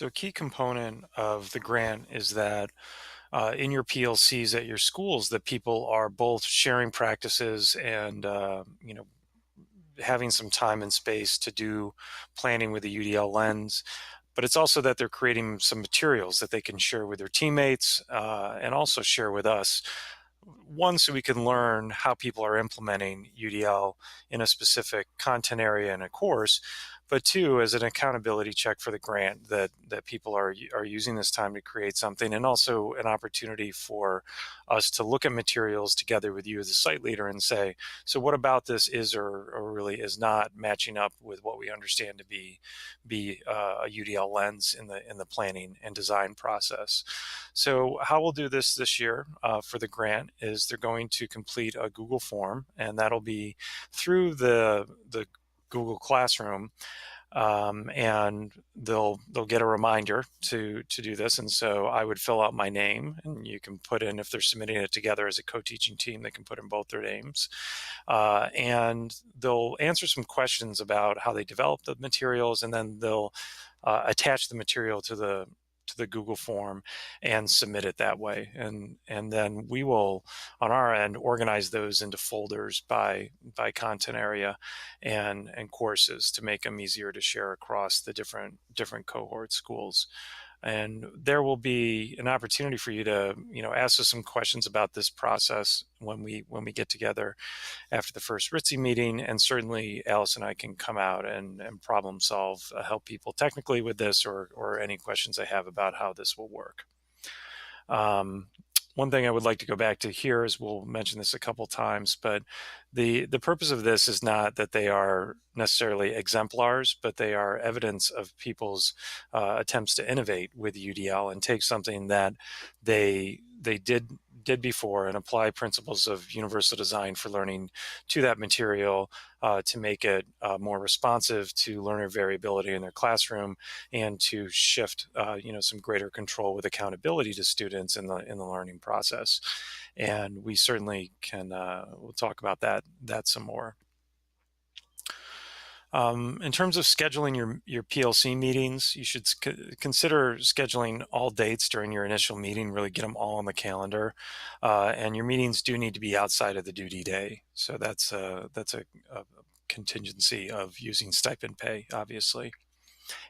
So a key component of the grant is that in your PLCs at your schools, that people are both sharing practices and having some time and space to do planning with the UDL lens. But it's also that they're creating some materials that they can share with their teammates and also share with us. One, so we can learn how people are implementing UDL in a specific content area in a course, but two, as an accountability check for the grant that people are using this time to create something, and also an opportunity for us to look at materials together with you as a site leader and say, so what about this is or really is not matching up with what we understand to be a UDL lens in the planning and design process. So how we'll do this year for the grant is they're going to complete a Google form, and that'll be through the Google Classroom, and they'll get a reminder to do this. And so I would fill out my name, and you can put in, if they're submitting it together as a co-teaching team, they can put in both their names, and they'll answer some questions about how they develop the materials, and then they'll attach the material to the Google form and submit it that way. And then we will, on our end, organize those into folders by content area and courses to make them easier to share across the different cohort schools. And there will be an opportunity for you to, ask us some questions about this process when we get together after the first RITSI meeting. And certainly Alice and I can come out and problem solve, help people technically with this, or any questions they have about how this will work. One thing I would like to go back to here is, we'll mention this a couple times, but the purpose of this is not that they are necessarily exemplars, but they are evidence of people's attempts to innovate with UDL and take something that they did before and apply principles of universal design for learning to that material to make it more responsive to learner variability in their classroom, and to shift some greater control with accountability to students in the learning process. And we certainly can we'll talk about that some more. In terms of scheduling your PLC meetings, you should consider scheduling all dates during your initial meeting, really get them all on the calendar. And your meetings do need to be outside of the duty day. So that's a contingency of using stipend pay, obviously.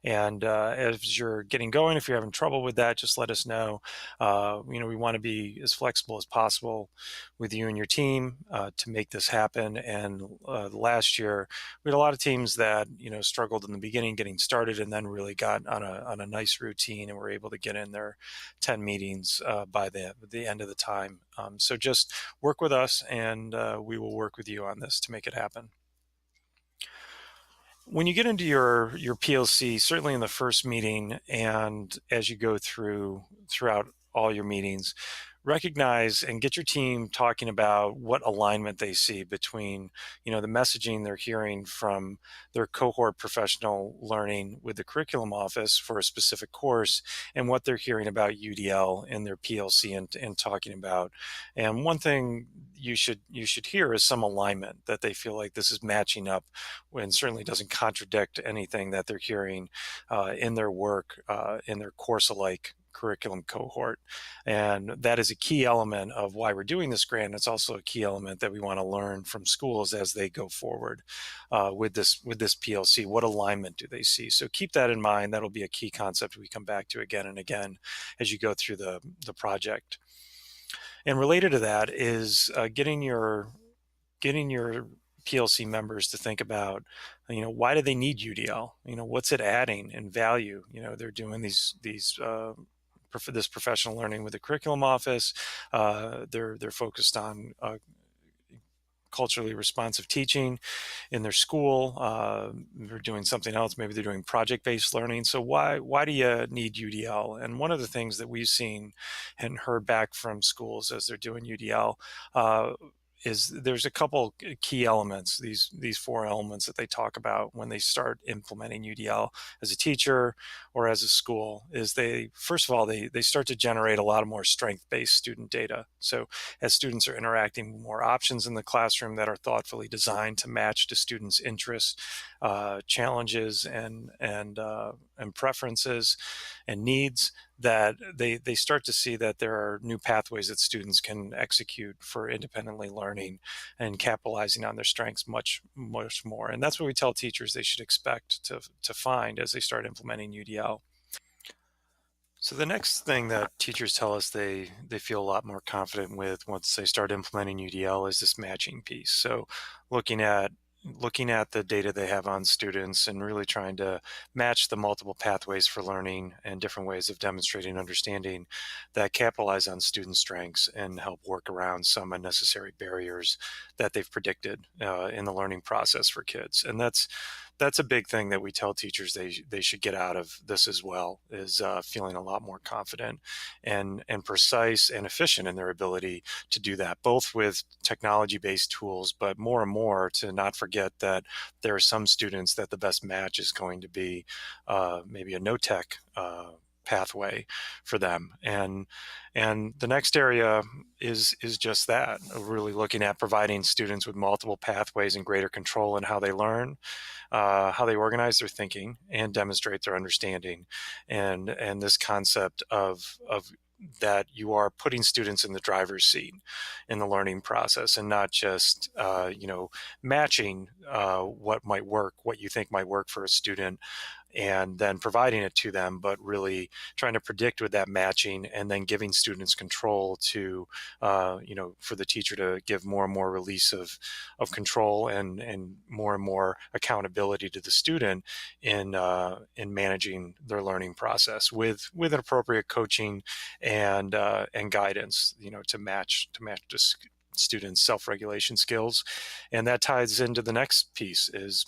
And as you're getting going, if you're having trouble with that, just let us know. We want to be as flexible as possible with you and your team to make this happen. And last year, we had a lot of teams that struggled in the beginning getting started, and then really got on a nice routine, and were able to get in their 10 meetings by the end of the time. So just work with us, and we will work with you on this to make it happen. When you get into your PLC, certainly in the first meeting, and as you go throughout all your meetings, recognize and get your team talking about what alignment they see between the messaging they're hearing from their cohort professional learning with the curriculum office for a specific course, and what they're hearing about UDL in their PLC and talking about. And one thing you should hear is some alignment, that they feel like this is matching up, and certainly doesn't contradict anything that they're hearing in their work in their course alike curriculum cohort. And that is a key element of why we're doing this grant. It's also a key element that we want to learn from schools as they go forward with this PLC. What alignment do they see? So keep that in mind. That'll be a key concept we come back to again and again as you go through the project. And related to that is getting your PLC members to think about, why do they need UDL? What's it adding in value? They're doing this professional learning with the curriculum office. They're focused on culturally responsive teaching in their school. They're doing something else. Maybe they're doing project-based learning. So why do you need UDL? And one of the things that we've seen and heard back from schools as they're doing UDL is there's a couple key elements, these four elements that they talk about when they start implementing UDL as a teacher or as a school. Is they first of all they start to generate a lot of more strength-based student data. So as students are interacting with more options in the classroom that are thoughtfully designed to match to students' interests, challenges, and preferences and needs, that they start to see that there are new pathways that students can execute for independently learning and capitalizing on their strengths much more. And that's what we tell teachers they should expect to find as they start implementing UDL. So the next thing that teachers tell us they feel a lot more confident with once they start implementing UDL is this matching piece. So looking at looking at the data they have on students and really trying to match the multiple pathways for learning and different ways of demonstrating understanding that capitalize on student strengths and help work around some unnecessary barriers that they've predicted in the learning process for kids. And that's a big thing that we tell teachers they should get out of this as well, is feeling a lot more confident and precise and efficient in their ability to do that, both with technology based tools, but more and more to not forget that there are some students that the best match is going to be maybe a no tech pathway for them. And the next area is just that, really looking at providing students with multiple pathways and greater control in how they learn, how they organize their thinking and demonstrate their understanding, and this concept of that you are putting students in the driver's seat in the learning process and not just matching what you think might work for a student and then providing it to them, but really trying to predict with that matching and then giving students control to, for the teacher to give more and more release of control and more accountability to the student in managing their learning process with an appropriate coaching and guidance, to match the students' self-regulation skills. And that ties into the next piece is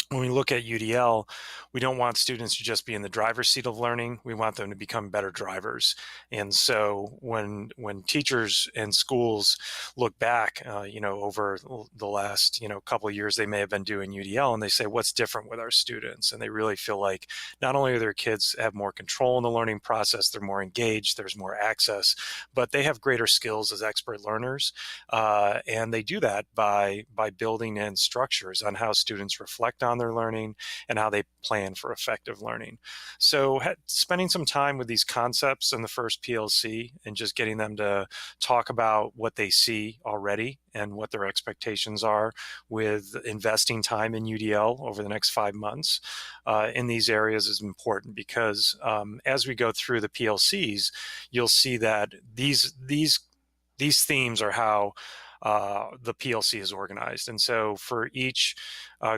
when we look at UDL, we don't want students to just be in the driver's seat of learning. We want them to become better drivers. And so when teachers and schools look back, over the last, couple of years, they may have been doing UDL and they say, what's different with our students? And they really feel like not only are their kids have more control in the learning process, they're more engaged, there's more access, but they have greater skills as expert learners. And they do that by building in structures on how students reflect on their learning and how they plan for effective learning. So spending some time with these concepts in the first PLC and just getting them to talk about what they see already and what their expectations are with investing time in UDL over the next 5 months in these areas is important, because as we go through the PLCs, you'll see that these themes are how the PLC is organized. And so for each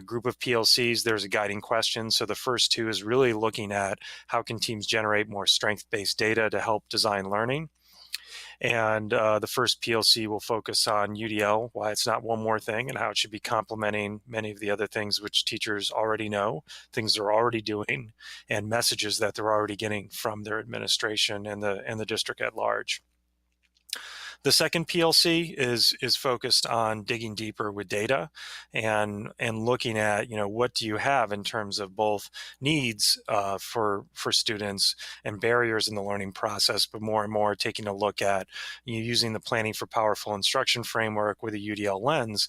group of PLCs, there's a guiding question. So the first two is really looking at how can teams generate more strength-based data to help design learning. And the first PLC will focus on UDL, why it's not one more thing, and how it should be complementing many of the other things which teachers already know, things they're already doing, and messages that they're already getting from their administration and the district at large. The second PLC is focused on digging deeper with data and looking at, what do you have in terms of both needs for students and barriers in the learning process, but more and more taking a look at using the Planning for Powerful Instruction framework with a UDL lens,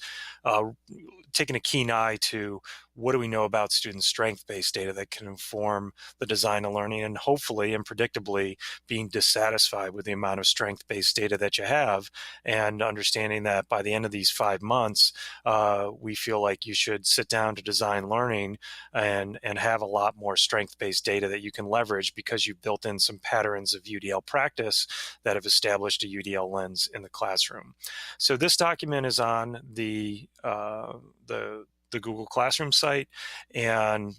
taking a keen eye to what do we know about student strength-based data that can inform the design of learning, and hopefully and predictably being dissatisfied with the amount of strength-based data that you have, and understanding that by the end of these 5 months, we feel like you should sit down to design learning and have a lot more strength-based data that you can leverage because you've built in some patterns of UDL practice that have established a UDL lens in the classroom. So this document is on the Google Classroom site, and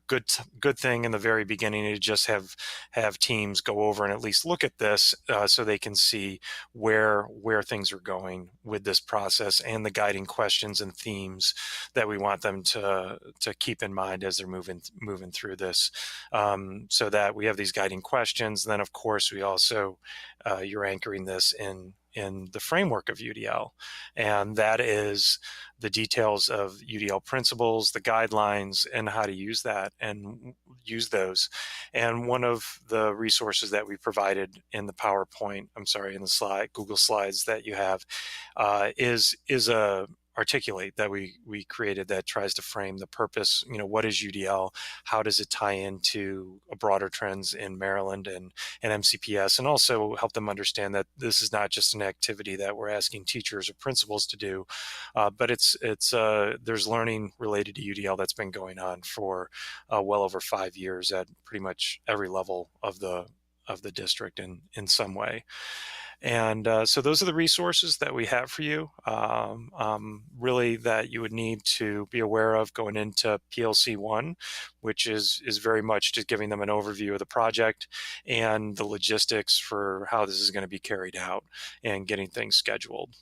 good thing in the very beginning to just have teams go over and at least look at this so they can see where things are going with this process and the guiding questions and themes that we want them to keep in mind as they're moving through this, so that we have these guiding questions. And then of course we also you're anchoring this in in the framework of UDL, and that is the details of UDL principles, the guidelines, and how to use that and use those. And one of the resources that we provided in the PowerPoint, I'm sorry, in the Google Slides that you have, is a articulate that we created that tries to frame the purpose. What is UDL? How does it tie into broader trends in Maryland and MCPS, and also help them understand that this is not just an activity that we're asking teachers or principals to do, but there's learning related to UDL that's been going on for well over 5 years at pretty much every level of the district in some way. And so those are the resources that we have for you, really, that you would need to be aware of going into PLC 1, which is very much just giving them an overview of the project and the logistics for how this is going to be carried out and getting things scheduled.